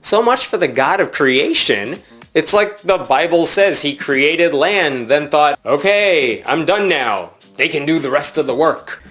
So much for the God of creation. It's like the Bible says he created land, then thought, okay, I'm done now. They can do the rest of the work.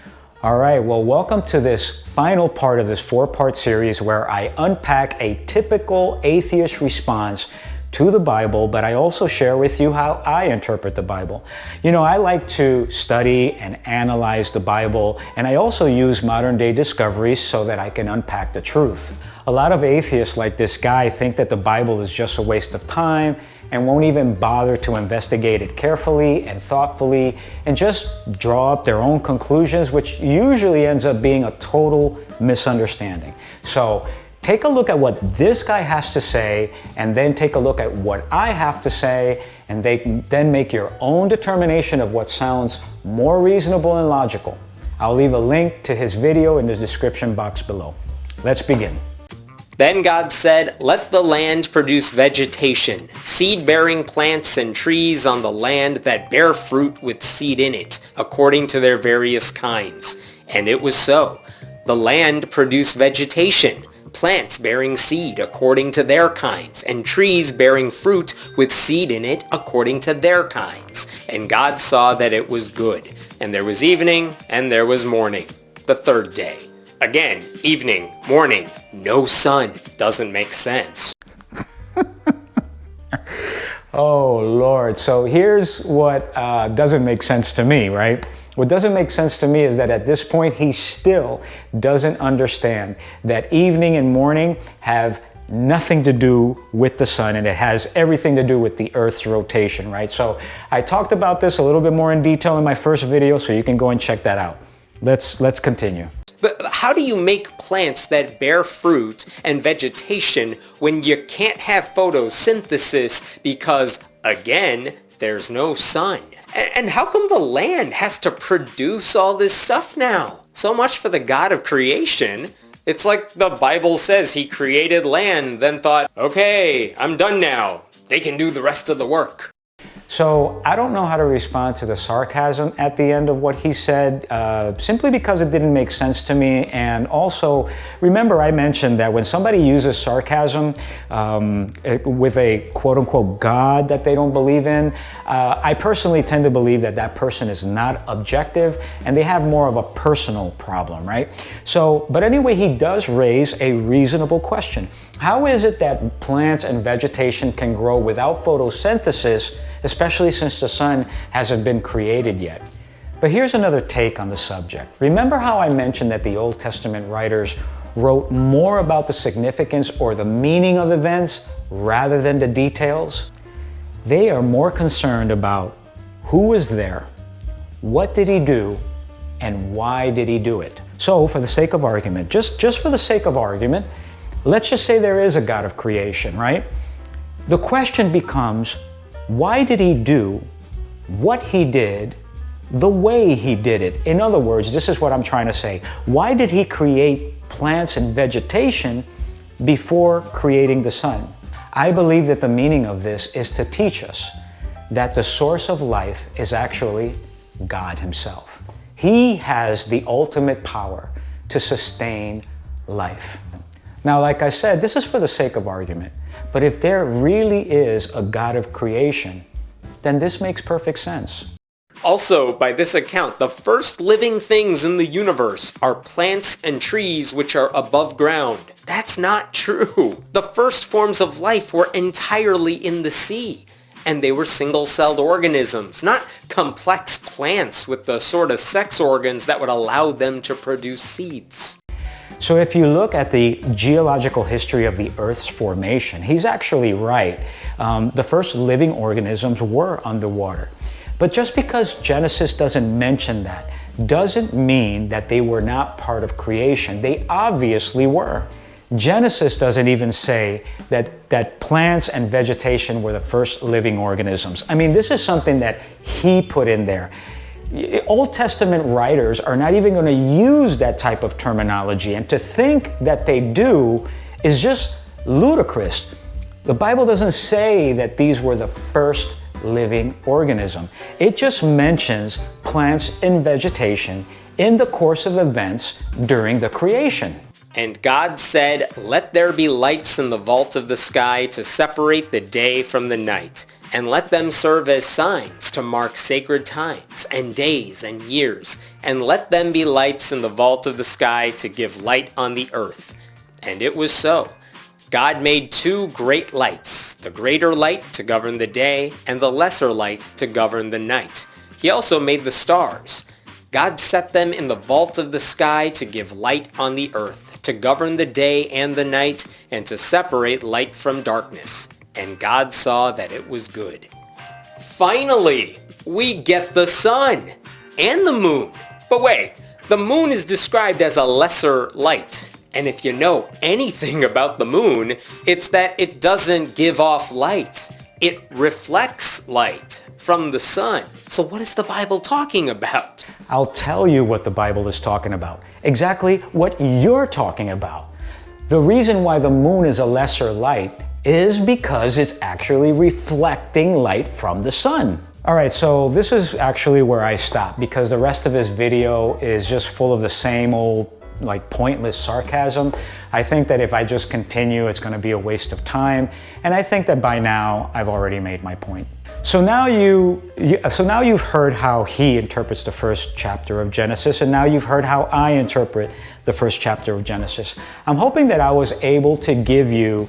All right, well, welcome to this final part of this four-part series where I unpack a typical atheist response to the Bible, but I also share with you how I interpret the Bible. You know, I like to study and analyze the Bible, and I also use modern-day discoveries so that I can unpack the truth. A lot of atheists like this guy think that the Bible is just a waste of time and won't even bother to investigate it carefully and thoughtfully and just draw up their own conclusions, which usually ends up being a total misunderstanding. So take a look at what this guy has to say and then take a look at what I have to say, and then make your own determination of what sounds more reasonable and logical. I'll leave a link to his video in the description box below. Let's begin. Then God said, "Let the land produce vegetation, seed-bearing plants and trees on the land that bear fruit with seed in it, according to their various kinds." And it was so. The land produced vegetation, plants bearing seed according to their kinds, and trees bearing fruit with seed in it according to their kinds. And God saw that it was good. And there was evening, and there was morning, the third day. Again, evening, morning, no sun. Doesn't make sense. Oh, Lord. So here's what doesn't make sense to me, right? What doesn't make sense to me is that at this point, he still doesn't understand that evening and morning have nothing to do with the sun, and it has everything to do with the Earth's rotation, right? So I talked about this a little bit more in detail in my first video, so you can go and check that out. Let's continue. But how do you make plants that bear fruit and vegetation when you can't have photosynthesis because, again, there's no sun? And how come the land has to produce all this stuff now? So much for the God of creation. It's like the Bible says he created land, then thought, okay, I'm done now. They can do the rest of the work. So I don't know how to respond to the sarcasm at the end of what he said, simply because it didn't make sense to me. And also, remember I mentioned that when somebody uses sarcasm with a quote-unquote God that they don't believe in, I personally tend to believe that that person is not objective and they have more of a personal problem, right? So, but anyway, he does raise a reasonable question. How is it that plants and vegetation can grow without photosynthesis, especially since the sun hasn't been created yet? But here's another take on the subject. Remember how I mentioned that the Old Testament writers wrote more about the significance or the meaning of events rather than the details? They are more concerned about who was there, what did he do, and why did he do it. So for the sake of argument, just for the sake of argument, let's just say there is a God of creation, right? The question becomes, why did he do what he did the way he did it? In other words, this is what I'm trying to say. Why did he create plants and vegetation before creating the sun? I believe that the meaning of this is to teach us that the source of life is actually God himself. He has the ultimate power to sustain life. Now, like I said, this is for the sake of argument. But if there really is a God of creation, then this makes perfect sense. Also, by this account, the first living things in the universe are plants and trees which are above ground. That's not true. The first forms of life were entirely in the sea, and they were single-celled organisms, not complex plants with the sort of sex organs that would allow them to produce seeds. So if you look at the geological history of the Earth's formation, he's actually right. The first living organisms were underwater. But just because Genesis doesn't mention that, doesn't mean that they were not part of creation. They obviously were. Genesis doesn't even say that plants and vegetation were the first living organisms. I mean, this is something that he put in there. Old Testament writers are not even going to use that type of terminology, and to think that they do is just ludicrous. The Bible doesn't say that these were the first living organism. It just mentions plants and vegetation in the course of events during the creation. And God said, let there be lights in the vault of the sky to separate the day from the night, and let them serve as signs to mark sacred times and days and years, and let them be lights in the vault of the sky to give light on the earth. And it was so. God made two great lights, the greater light to govern the day, and the lesser light to govern the night. He also made the stars. God set them in the vault of the sky to give light on the earth, to govern the day and the night, and to separate light from darkness. And God saw that it was good. Finally, we get the sun and the moon. But wait, the moon is described as a lesser light. And if you know anything about the moon, it's that it doesn't give off light. It reflects light from the sun. So what is the Bible talking about? I'll tell you what the Bible is talking about. Exactly what you're talking about. The reason why the moon is a lesser light is because it's actually reflecting light from the sun. All right, so this is actually where I stop because the rest of this video is just full of the same old pointless sarcasm. I think that if I just continue, it's going to be a waste of time. And I think that by now I've already made my point. So now you've heard how he interprets the first chapter of Genesis, and now you've heard how I interpret the first chapter of Genesis. I'm hoping that I was able to give you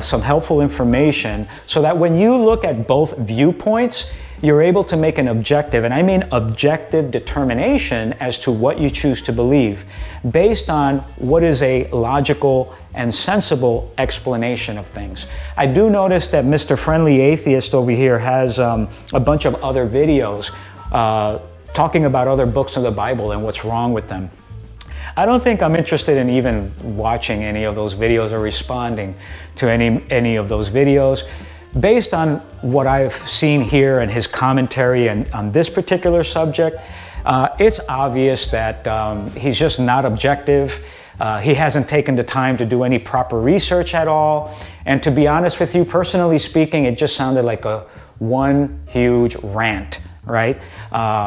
some helpful information so that when you look at both viewpoints, you're able to make an objective, and I mean objective determination as to what you choose to believe, based on what is a logical and sensible explanation of things. I do notice that Mr. Friendly Atheist over here has a bunch of other videos talking about other books of the Bible and what's wrong with them. I don't think I'm interested in even watching any of those videos or responding to any of those videos. Based on what I've seen here and his commentary on this particular subject, it's obvious that he's just not objective. He hasn't taken the time to do any proper research at all. And to be honest with you, personally speaking, it just sounded like one huge rant, right?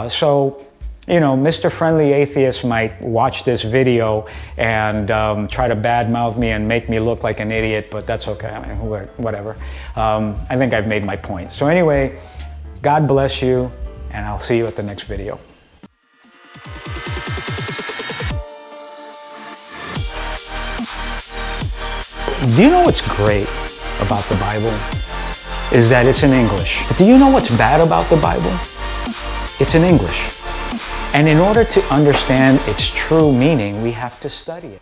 So, you know, Mr. Friendly Atheist might watch this video and try to badmouth me and make me look like an idiot, but that's okay. I mean, whatever. I think I've made my point. So anyway, God bless you, and I'll see you at the next video. Do you know what's great about the Bible? Is that it's in English. But do you know what's bad about the Bible? It's in English. And in order to understand its true meaning, we have to study it.